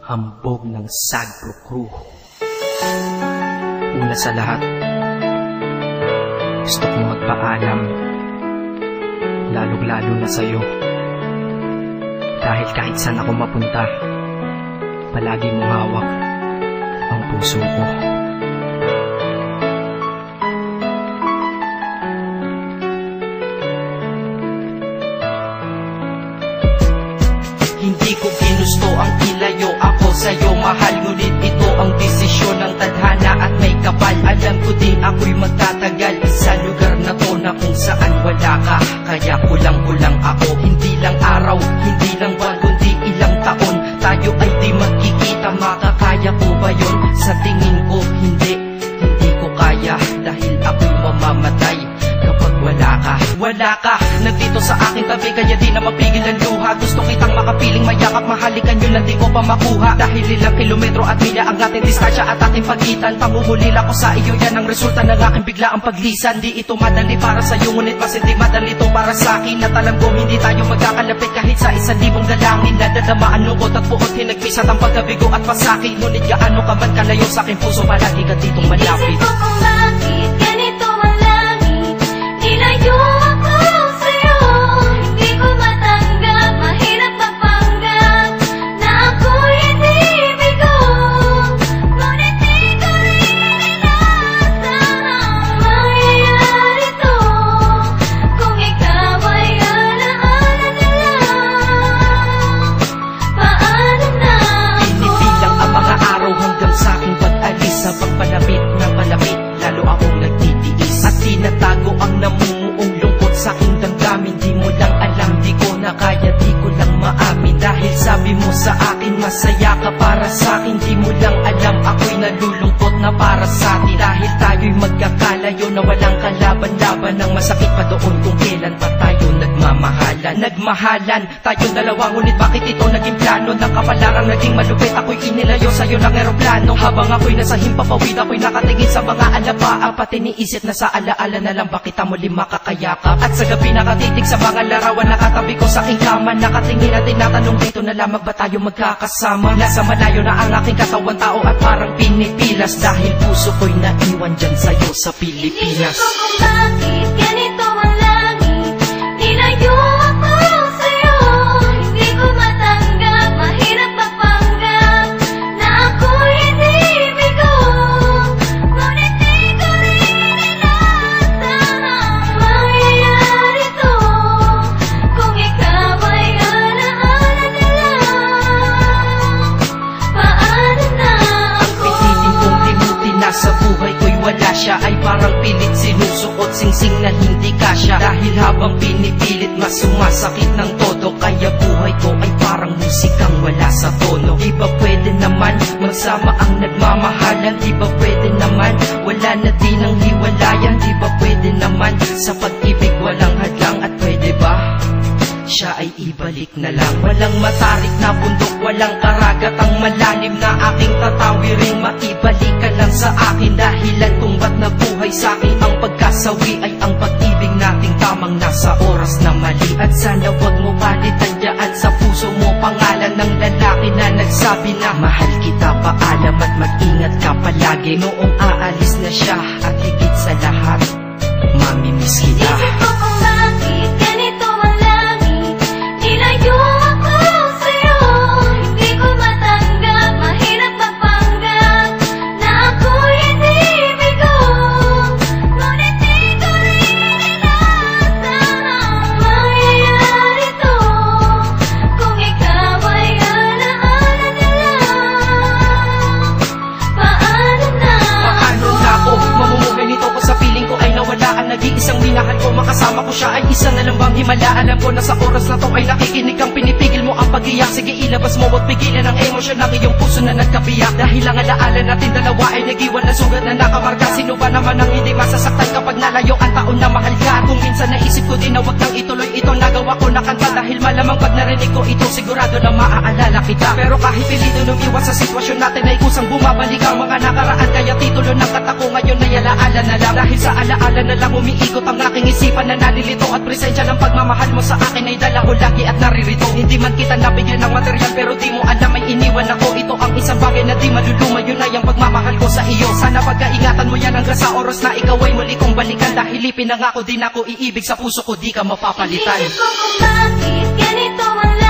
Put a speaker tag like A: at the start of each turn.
A: Hambog ng Sagro Crew. Una sa lahat, gusto kong magpaalam, lalong-lalo na sa'yo. Dahil kahit saan ako mapunta, palagi mong hawak ang puso ko.
B: Hindi ko ginusto ang ilayo ako sa'yo, mahal. Ngunit ito ang desisyon ng tadhana at may kapal. Alam ko di ako'y magtatagal sa lugar na to na kung saan wala ka. Kaya kulang-kulang ako, hindi lang araw, hindi lang buwan, kundi ilang taon. Tayo ay di magkikita, makakaya ko ba yun? Sa tingin ko hindi ko kaya. Dahil ako'y mamamatay kapag wala ka. Wala ka, nandito sa aking tabi, kaya di na mapigil ang luha. Gusto kitang makapiling, mayakap, mahalikan yun lang di ko pa makuha. Dahil ilang kilometro at milya ang ating distansya at ating pagitan. Panguhulila ko sa iyo, yan ang resulta ng aking biglaang paglisan. Di ito madali para sa'yo, ngunit mas hindi madali ito para sa'kin. At alam ko hindi tayo magkakalapit kahit sa 1,000 dalangin. Nadadamaan lungkot at puot, hinagpisat ang pagkabigo at pasakit. Ngunit gaano ka man kalayo sa aking puso, palagi ka ditong malapit.
C: Isip ko kung bakit ganito ang langit, nilayo ako sa'yo. Hindi ko matanggap, mahirap magpanggap na ako'y hindi bigo. Ngunit di ko rin inasahang mangyayari to. Kung ikaw ay alaala na lang, paano na ako?
B: Inibilang ang mga araw hanggang sa aking pag-alis. Sa pagpalapit ng malapit, lalo akong nagtitiis. At tinatago ang namumuong lungkot sa aking damdamin. Di mo lang alam, di ko na kaya, di ko lang maamin. Dahil sabi mo sa akin, masaya ka para sa akin. Di mo lang alam, ako'y nalulungkot na para sa atin. Dahil tayo'y magkakalayo na walang kalaban-laban. Ang masakit pa doon kung kailan pa tayo nagmamahalan. Nagmahalan, tayong dalawa, ngunit bakit ito naging plano? Ng kapalarang naging malupit, ako'y inilayo sa'yo ng eroplano. Habang ako'y nasa himpapawid, ako'y nakatingin sa mga alapaa. Pati niisip na sa alaala na lang, bakit ang muli makakayakap? At sa gabi nakatitig sa mga larawan, nakatabi ko sa aking kama. Nakatingin at tinatanong, dito na lamang ba tayo magkakasama? Nasa malayo na ang aking katawan, tao at parang pinipilas. Dahil puso ko'y naiwan dyan sa'yo sa Pilipinas.
C: Isip ko kung bakit ganito ang langit, nilayo ako sa'yo. Hindi ko matanggap, mahirap magpanggap na ako'y hindi bigo. Ngunit di ko rin inasahang mangyayari to. Kung ikaw ay alaala na lang, paano na ako?
B: Pilitin kong limutin na sa buhay ko'y wala siya. Ay parang pilit sinusukot, singsing na hindi kasya. Dahil habang pinipilit, mas sumasakit ng todo. Kaya buhay ko ay parang musikang wala sa tono. Di ba pwede naman magsama ang nagmamahalan? Di ba pwede naman wala na din ang hiwalayan? Di ba pwede naman sa pag-ibig walang hadlang? At pwede ba siya ay ibalik na lang? Walang matarik na bundok, walang karagat ang malalim na aking tatawiring. Maibalik ka lang sa akin, dahilan kung ba't nabuhay sa akin ang pagkasawi ay ang pag-ibig nating tamang nasa oras na mali. At sana wag mo palitan dyan sa puso mo pangalan ng lalaki na nagsabi na mahal kita, paalam at mag-ingat ka palagi. Noong aalis na siya at higit sa lahat, mamimiss kita.
C: Isip ko kung bakit ganito ang langit, nilayo ako sa'yo. Hindi ko matanggap, mahirap magpanggap na ako'y hindi bigo. Ngunit di ko rin inasahang mangyayari to. Kung ikaw ay alaala na lang, paano na
B: Paano na ako mamumuhay nito ko sa piling ko ay nawala ang nag-iisang minahal ko? Makasama ko siya ay isa na lang bang himala? Alam ko na sa oras na to ay nakikinig kang pinipigil mo ang pag-iyak. Sige ilabas mo, wag pigilan ang emosyon ng iyong puso na nagkabiyak. Dahil ang alaala natin dalawa ay nag-iwan na sugat na nakamarka. Sino ba naman ang hindi masasaktan kapag nalayo ang taon na mahal ka? Kung minsan naisip ko din na wag nang ituloy itong nagawa ko na kanta. Dahil malamang pag narinig ko ito, sigurado na maaalala kita. Pero kahit pilito nung iwas sa sitwasyon natin ay kusang bumabalik ang mga nakaraan. Kaya titulo ng kanta ko ngayon ay alaala na lang. Dahil sa alaala na lang umiikot ang aking isipan na nalilito. At presensya ng pagmamahal mo sa akin ay dala ko lagi at naririto. Hindi man kita nabigyan ng material, pero di mo alam ay iniwan ako. Ito bagay na di maluluma, yun ay ang pagmamahal ko sa iyo. Sana pagkaingatan mo yan hanggang sa oras na ikaw ay muli kong balikan. Dahil ipinangako din ako, iibig sa puso ko di ka mapapalitan.
C: Iisip ko kung bakit ganito ang